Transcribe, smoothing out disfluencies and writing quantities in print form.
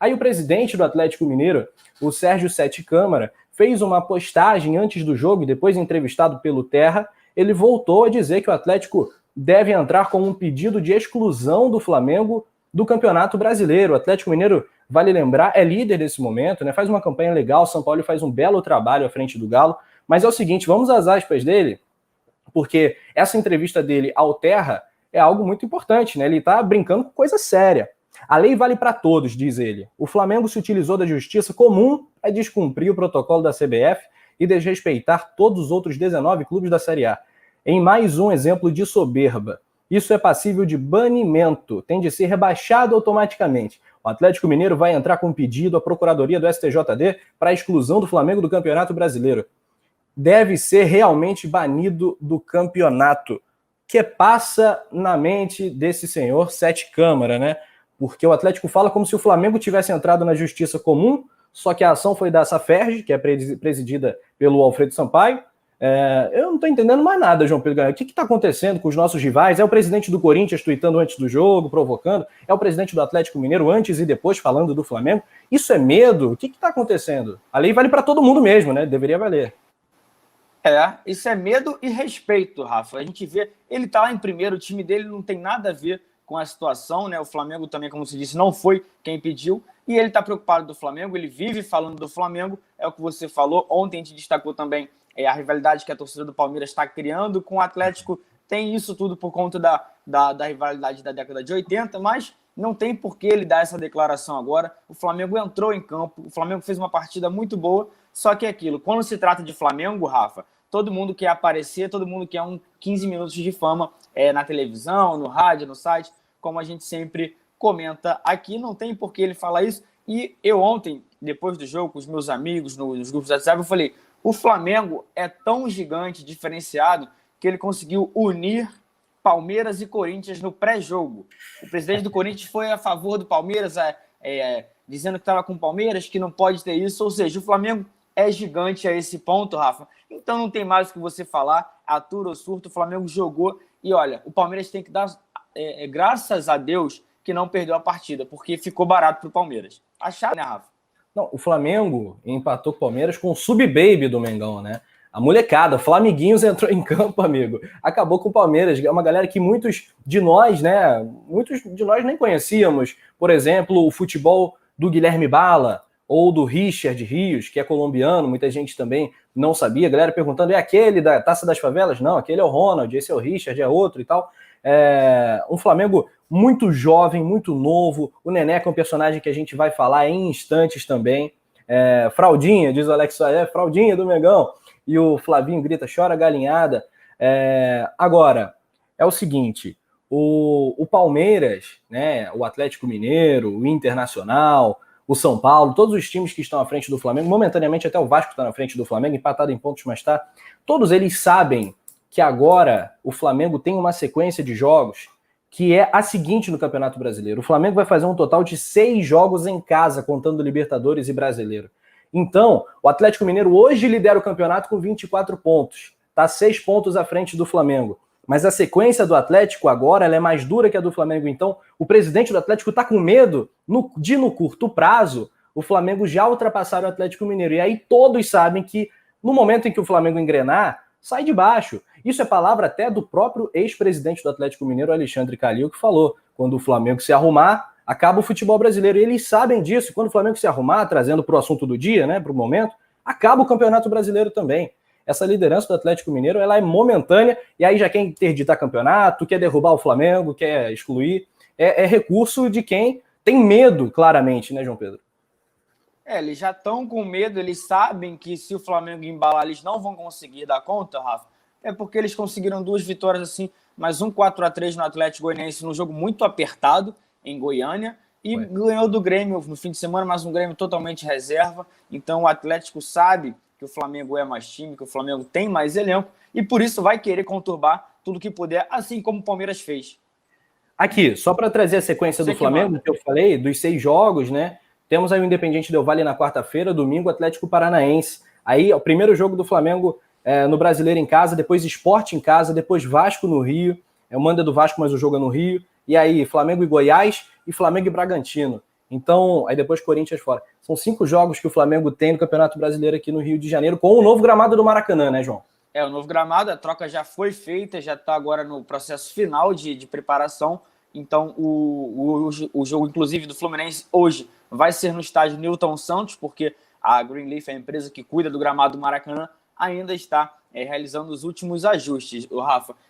Aí o presidente do Atlético Mineiro, o Sérgio Sete Câmara, fez uma postagem antes do jogo e depois entrevistado pelo Terra, ele voltou a dizer que o Atlético deve entrar com um pedido de exclusão do Flamengo do Campeonato Brasileiro. O Atlético Mineiro, vale lembrar, é líder nesse momento, né? Faz uma campanha legal, São Paulo faz um belo trabalho à frente do Galo, mas é o seguinte, vamos às aspas dele, porque essa entrevista dele ao Terra é algo muito importante, né? Ele está brincando com coisa séria. A lei vale para todos, diz ele. O Flamengo se utilizou da justiça comum para descumprir o protocolo da CBF e desrespeitar todos os outros 19 clubes da Série A. Em mais um exemplo de soberba. Isso é passível de banimento, tem de ser rebaixado automaticamente. O Atlético Mineiro vai entrar com um pedido à Procuradoria do STJD para a exclusão do Flamengo do Campeonato Brasileiro. Deve ser realmente banido do campeonato. Que passa na mente desse senhor Sete Câmara, né? Porque o Atlético fala como se o Flamengo tivesse entrado na justiça comum, só que a ação foi da Saferj, que é presidida pelo Alfredo Sampaio. Eu não estou entendendo mais nada, João Pedro. O que está acontecendo com os nossos rivais? É o presidente do Corinthians tweetando antes do jogo, provocando? É o presidente do Atlético Mineiro antes e depois falando do Flamengo? Isso é medo? O que está acontecendo? A lei vale para todo mundo mesmo, né? Deveria valer. Isso é medo e respeito, Rafa. A gente vê, ele está lá em primeiro, o time dele não tem nada a ver com a situação, né? O Flamengo também, como se disse, não foi quem pediu, e ele está preocupado do Flamengo, ele vive falando do Flamengo, é o que você falou. Ontem a gente destacou também a rivalidade que a torcida do Palmeiras está criando com o Atlético. Tem isso tudo por conta da rivalidade da década de 80, mas não tem por que ele dar essa declaração agora. O Flamengo entrou em campo, o Flamengo fez uma partida muito boa, só que é aquilo, quando se trata de Flamengo, Rafa, todo mundo quer aparecer, todo mundo quer 15 minutos de fama na televisão, no rádio, no site, como a gente sempre comenta aqui. Não tem por que ele falar isso. E eu ontem, depois do jogo, com os meus amigos, nos grupos do WhatsApp, eu falei, o Flamengo é tão gigante, diferenciado, que ele conseguiu unir Palmeiras e Corinthians no pré-jogo. O presidente do Corinthians foi a favor do Palmeiras, dizendo que estava com o Palmeiras, que não pode ter isso. Ou seja, o Flamengo é gigante a esse ponto, Rafa. Então não tem mais o que você falar, atura ou surto, o Flamengo jogou. E olha, o Palmeiras tem que dar graças a Deus que não perdeu a partida, porque ficou barato para o Palmeiras. Achado, né, Rafa? Não, o Flamengo empatou com o Palmeiras com o sub-baby do Mengão, né? A molecada, Flamiguinhos entrou em campo, amigo. Acabou com o Palmeiras. É uma galera que muitos de nós nem conhecíamos. Por exemplo, o futebol do Guilherme Bala ou do Richard Rios, que é colombiano, muita gente também não sabia. A galera perguntando, é aquele da Taça das Favelas? Não, aquele é o Ronald, esse é o Richard, é outro e tal. Um Flamengo muito jovem, muito novo. O Neneca é um personagem que a gente vai falar em instantes também. Fraldinha, diz o Alex, fraldinha do Mengão. E o Flavinho grita, chora galinhada. Agora, é o seguinte, o Palmeiras, né, o Atlético Mineiro, o Internacional, o São Paulo, todos os times que estão à frente do Flamengo, momentaneamente até o Vasco está na frente do Flamengo, empatado em pontos, mas tá, todos eles sabem que agora o Flamengo tem uma sequência de jogos que é a seguinte no Campeonato Brasileiro. O Flamengo vai fazer um total de 6 jogos em casa, contando Libertadores e Brasileiro. Então, o Atlético Mineiro hoje lidera o campeonato com 24 pontos. Está 6 pontos à frente do Flamengo. Mas a sequência do Atlético agora ela é mais dura que a do Flamengo. Então, o presidente do Atlético está com medo de, no curto prazo, o Flamengo já ultrapassar o Atlético Mineiro. E aí todos sabem que, no momento em que o Flamengo engrenar, sai de baixo. Isso é palavra até do próprio ex-presidente do Atlético Mineiro, Alexandre Calil, que falou, quando o Flamengo se arrumar, acaba o futebol brasileiro. E eles sabem disso. Quando o Flamengo se arrumar, trazendo para o assunto do dia, né, para o momento, acaba o Campeonato Brasileiro também. Essa liderança do Atlético Mineiro ela é momentânea, e aí já quer interditar campeonato, quer derrubar o Flamengo, quer excluir. É recurso de quem tem medo, claramente, né, João Pedro? Eles já estão com medo, eles sabem que se o Flamengo embalar, eles não vão conseguir dar conta, Rafa. É porque eles conseguiram 2 vitórias assim, mais um 4-3 no Atlético Goianiense, num jogo muito apertado em Goiânia, e ganhou do Grêmio no fim de semana, mas um Grêmio totalmente reserva. Então o Atlético sabe que o Flamengo é mais time, que o Flamengo tem mais elenco, e por isso vai querer conturbar tudo que puder, assim como o Palmeiras fez. Aqui, só para trazer a sequência do Flamengo, que eu falei, dos 6 jogos, né? Temos aí o Independiente Del Valle na quarta-feira, domingo, Atlético Paranaense. Aí, o primeiro jogo do Flamengo no Brasileiro em casa, depois Sport em casa, depois Vasco no Rio. O mando é do Vasco, mas o jogo é no Rio. E aí, Flamengo e Goiás e Flamengo e Bragantino. Então, aí depois Corinthians fora. São 5 jogos que o Flamengo tem no Campeonato Brasileiro aqui no Rio de Janeiro, com o novo gramado do Maracanã, né, João? O novo gramado, a troca já foi feita, já está agora no processo final de preparação. Então, o jogo, inclusive, do Fluminense hoje vai ser no estádio Newton Santos, porque a Greenleaf, a empresa que cuida do gramado do Maracanã, ainda está realizando os últimos ajustes, o Rafa.